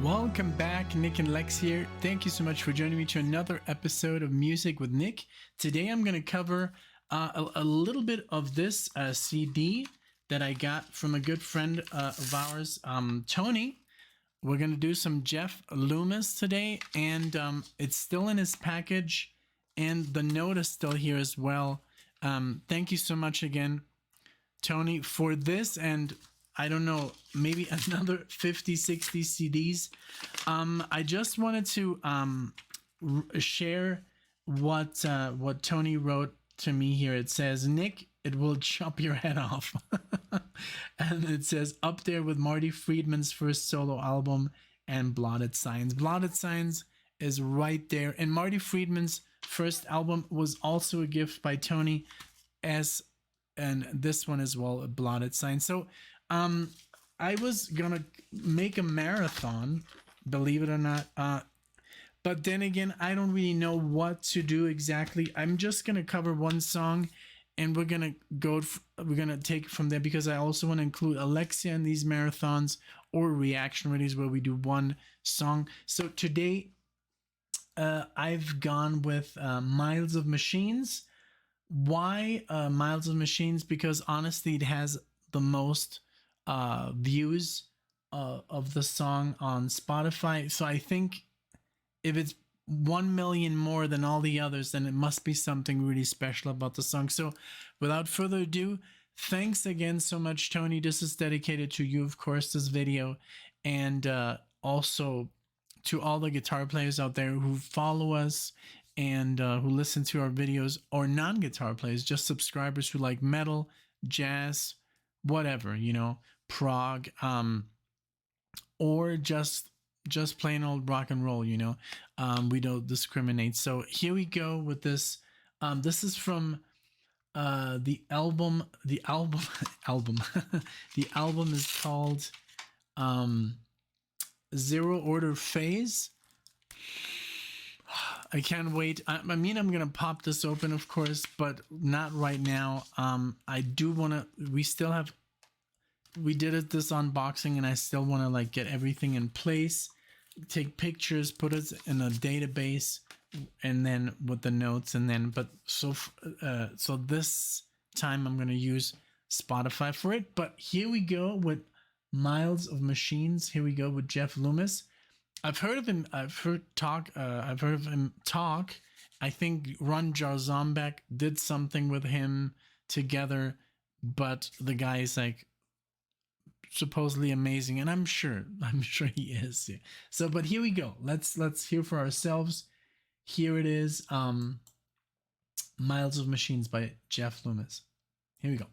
Welcome back, Nick and Lex here. Thank you so much for joining me to another episode of Music with Nick. Today I'm going to cover a little bit of this CD that I got from a good friend of ours, Tony. We're going to do some Jeff Loomis today, and it's still in his package, and the note is still here as well. Thank you so much again, Tony, for this, and I don't know, maybe another 50, 60 CDs. I just wanted to share what Tony wrote to me here. It says, Nick, it will chop your head off. And it says, up there with Marty Friedman's first solo album and Blotted Signs. Blotted Signs is right there. And Marty Friedman's first album was also a gift by Tony, and this one as well, Blotted Signs. So I was gonna make a marathon, believe it or not, but then again, I don't really know what to do exactly. I'm just gonna cover one song, and we're gonna take it from there, because I also want to include Alexia in these marathons or reaction videos where we do one song. So today I've gone with Miles of Machines. Why Miles of Machines? Because honestly, it has the most views of the song on Spotify. So I think if it's 1 million more than all the others, then it must be something really special about the song. So without further ado, thanks again so much, Tony. This is dedicated to you, of course, this video, and also to all the guitar players out there who follow us and who listen to our videos, or non-guitar players, just subscribers who like metal, jazz, whatever, you know, prog, or just plain old rock and roll, you know. We don't discriminate. So here we go with this. This is from the album the album is called Zero Order Phase. I can't wait. I mean, I'm gonna pop this open, of course, but not right now. I do want to, we did this unboxing, and I still want to like get everything in place, take pictures, put it in a database, and then with the notes, and then, but so this time I'm gonna use Spotify for it. But here we go with Miles of Machines. Here we go with Jeff Loomis. I've heard of him. I've heard of him talk. I think Ron Jarzombek did something with him together, but the guy is like supposedly amazing, and I'm sure he is. Yeah. So, but here we go. Let's hear for ourselves. Here it is. Miles of Machines by Jeff Loomis. Here we go.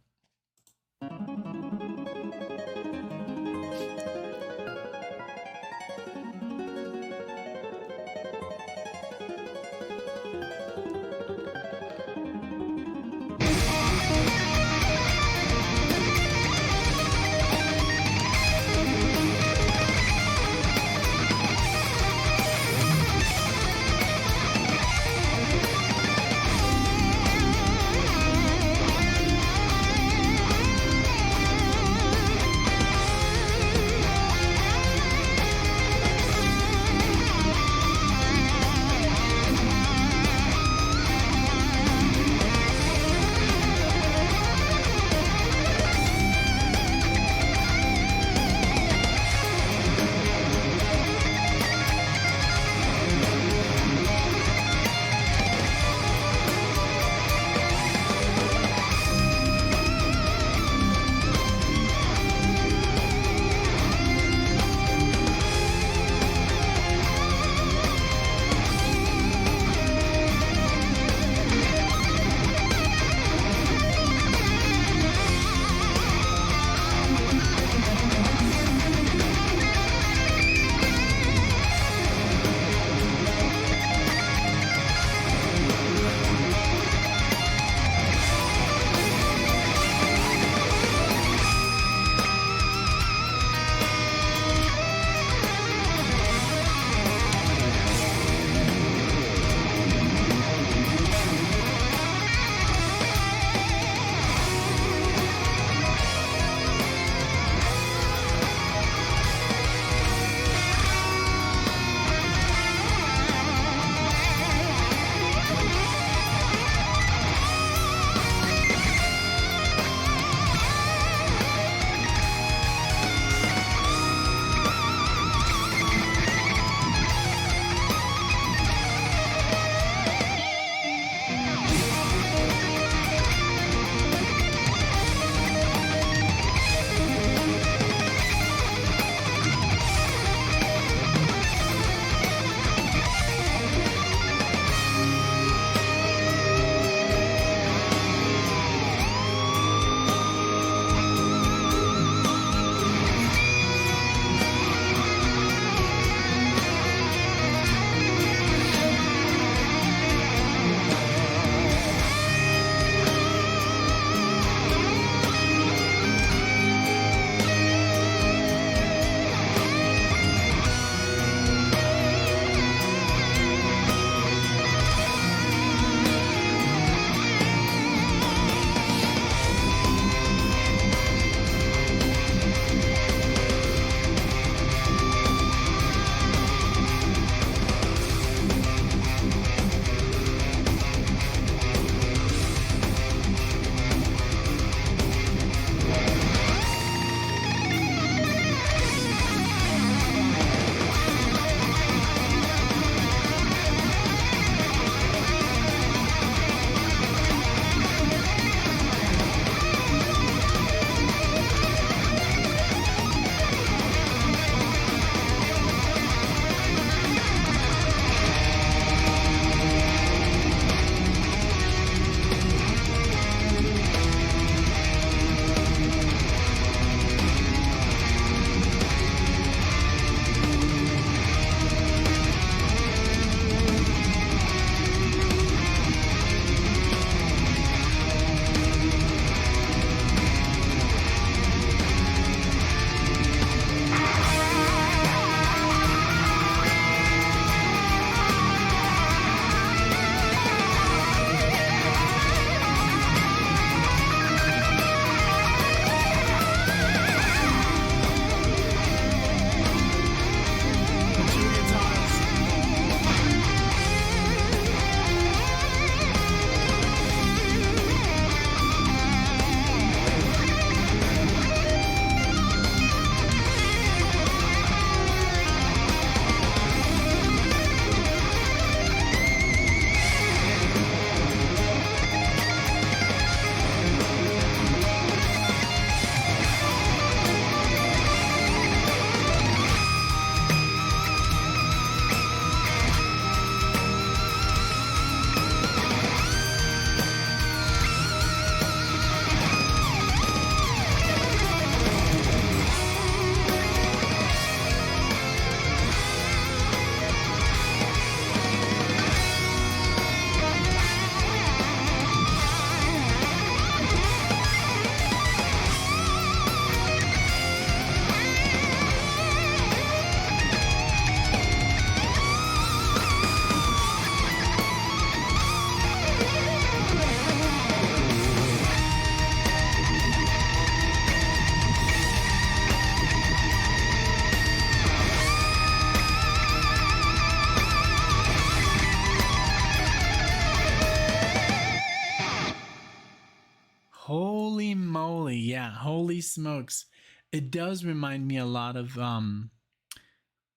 moly, yeah, holy smokes. It does remind me a lot of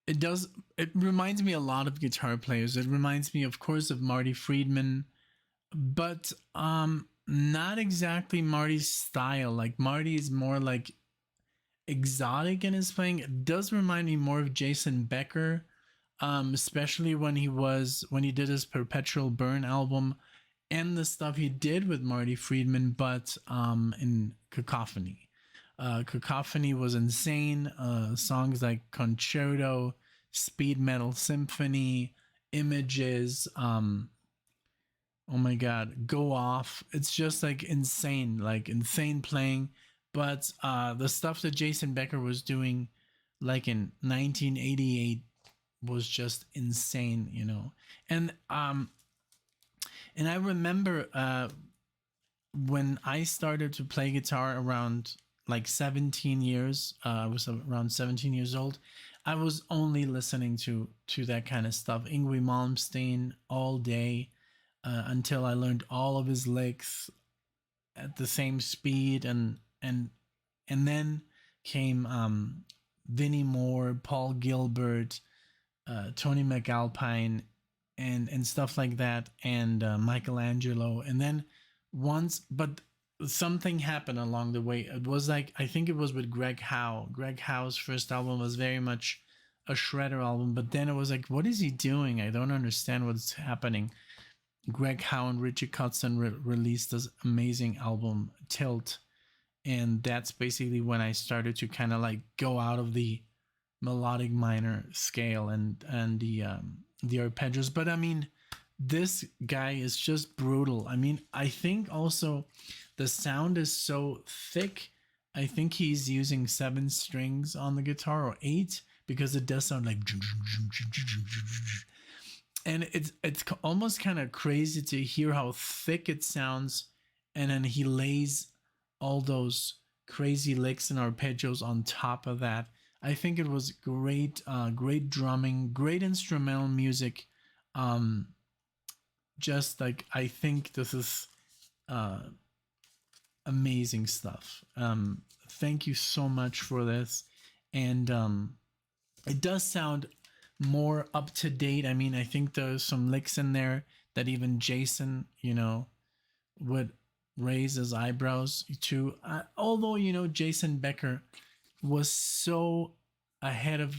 it does it reminds me a lot of guitar players. It reminds me of course of Marty Friedman, but not exactly Marty's style. Like Marty is more like exotic in his playing. It does remind me more of Jason Becker, especially when he did his Perpetual Burn album and the stuff he did with Marty Friedman, but in Cacophony. Cacophony was insane. Songs like Concerto, Speed Metal Symphony, Images, oh my god, Go Off. It's just like insane playing. But the stuff that Jason Becker was doing like in 1988 was just insane, you know. And I remember when I started to play guitar around like 17 years, I was around 17 years old. I was only listening to that kind of stuff, Yngwie Malmsteen all day, until I learned all of his licks at the same speed, and then came Vinnie Moore, Paul Gilbert, Tony McAlpine, and stuff like that, and Michelangelo, and then but something happened along the way. It was like, I think it was with Greg Howe. Greg Howe's first album was very much a shredder album, but then it was like, what is he doing? I don't understand what's happening. Greg Howe and Richie Kotzen released this amazing album Tilt, and that's basically when I started to kind of like go out of the melodic minor scale and the arpeggios. But I mean, this guy is just brutal. I mean, I think also the sound is so thick. I think he's using 7 strings on the guitar, or 8, because it does sound like, and it's almost kind of crazy to hear how thick it sounds, and then he lays all those crazy licks and arpeggios on top of that. I think it was great, great drumming, great instrumental music. Just like, I think this is amazing stuff. Thank you so much for this, and it does sound more up to date. I mean, I think there's some licks in there that even Jason, you know, would raise his eyebrows to. Although, you know, Jason Becker was so ahead of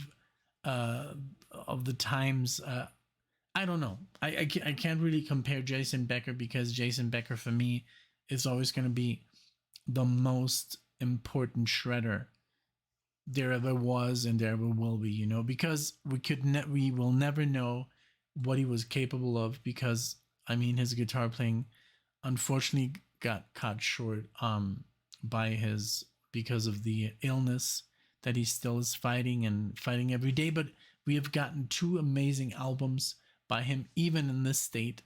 the times. I don't know. I can't really compare Jason Becker, because Jason Becker for me is always going to be the most important shredder there ever was and there ever will be, you know, because we will never know what he was capable of, because I mean, his guitar playing unfortunately got cut short because of the illness that he still is fighting every day. But we have gotten 2 amazing albums by him, even in this state,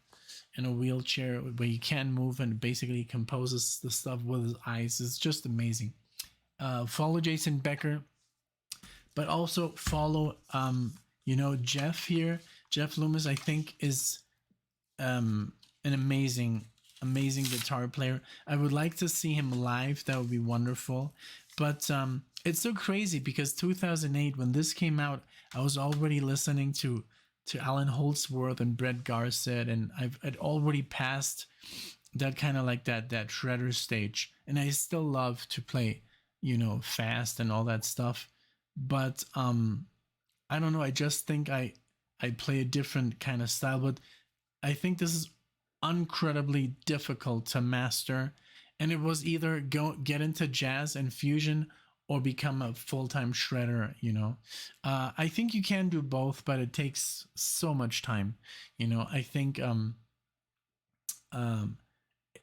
in a wheelchair where he can move and basically composes the stuff with his eyes. It's just amazing. Follow Jason Becker, but also follow you know, Jeff here. Jeff Loomis, I think, is an amazing guitar player. I would like to see him live. That would be wonderful. But it's so crazy, because 2008, when this came out, I was already listening to Alan Holdsworth and Brett Garsett, and I'd already passed that kind of like that shredder stage, and I still love to play, you know, fast and all that stuff. But I don't know. I just think I play a different kind of style, but I think this is incredibly difficult to master, and it was either get into jazz and fusion or become a full-time shredder, you know. I think you can do both, but it takes so much time, you know. I think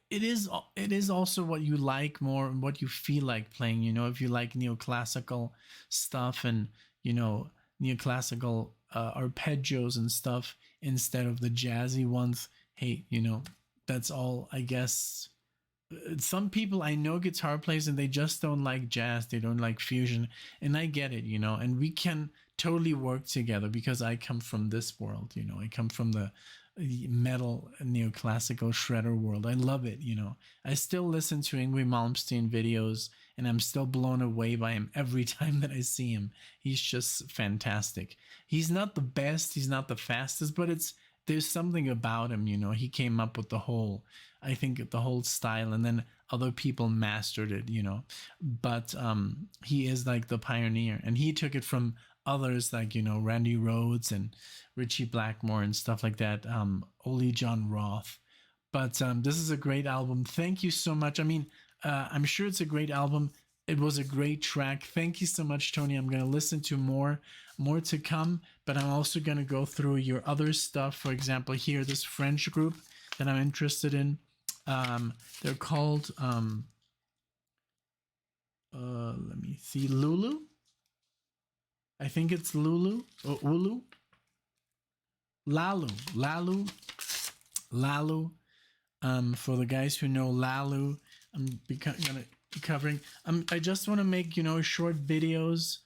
it is also what you like more and what you feel like playing, you know. If you like neoclassical stuff and, you know, neoclassical arpeggios and stuff instead of the jazzy ones, hey, you know, that's all, I guess. Some people I know, guitar players, and they just don't like jazz, they don't like fusion, and I get it, you know. And we can totally work together, because I come from this world, you know. I come from the metal neoclassical shredder world. I love it, you know. I still listen to Yngwie Malmsteen videos and I'm still blown away by him every time that I see him. He's just fantastic. He's not the best, he's not the fastest, but there's something about him, you know. He came up with the whole, I think, the whole style, and then other people mastered it, you know. But he is like the pioneer, and he took it from others like, you know, Randy Rhoads and Richie Blackmore and stuff like that, Ole John Roth. But this is a great album. Thank you so much. I mean, I'm sure it's a great album. It was a great track. Thank you so much, Tony. I'm going to listen to more to come, but I'm also going to go through your other stuff. For example, here, this French group that I'm interested in. They're called, let me see, Lulu. I think it's Lulu or Ulu. Lalu. For the guys who know Lalu, I'm gonna be covering. I just want to make, you know, short videos.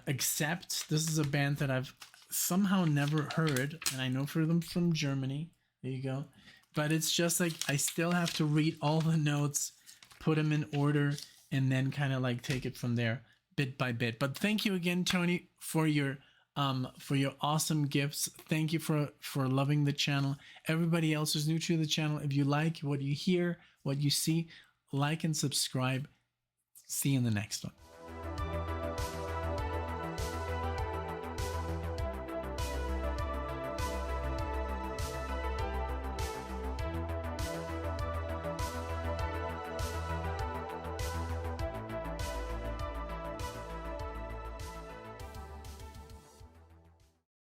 Except this is a band that I've somehow never heard, and I know for them from Germany. There you go. But it's just like I still have to read all the notes, put them in order, and then kind of like take it from there, bit by bit. But thank you again, Tony, for your awesome gifts. Thank you for loving the channel. Everybody else who's new to the channel, if you like what you hear, what you see, like and subscribe. See you in the next one.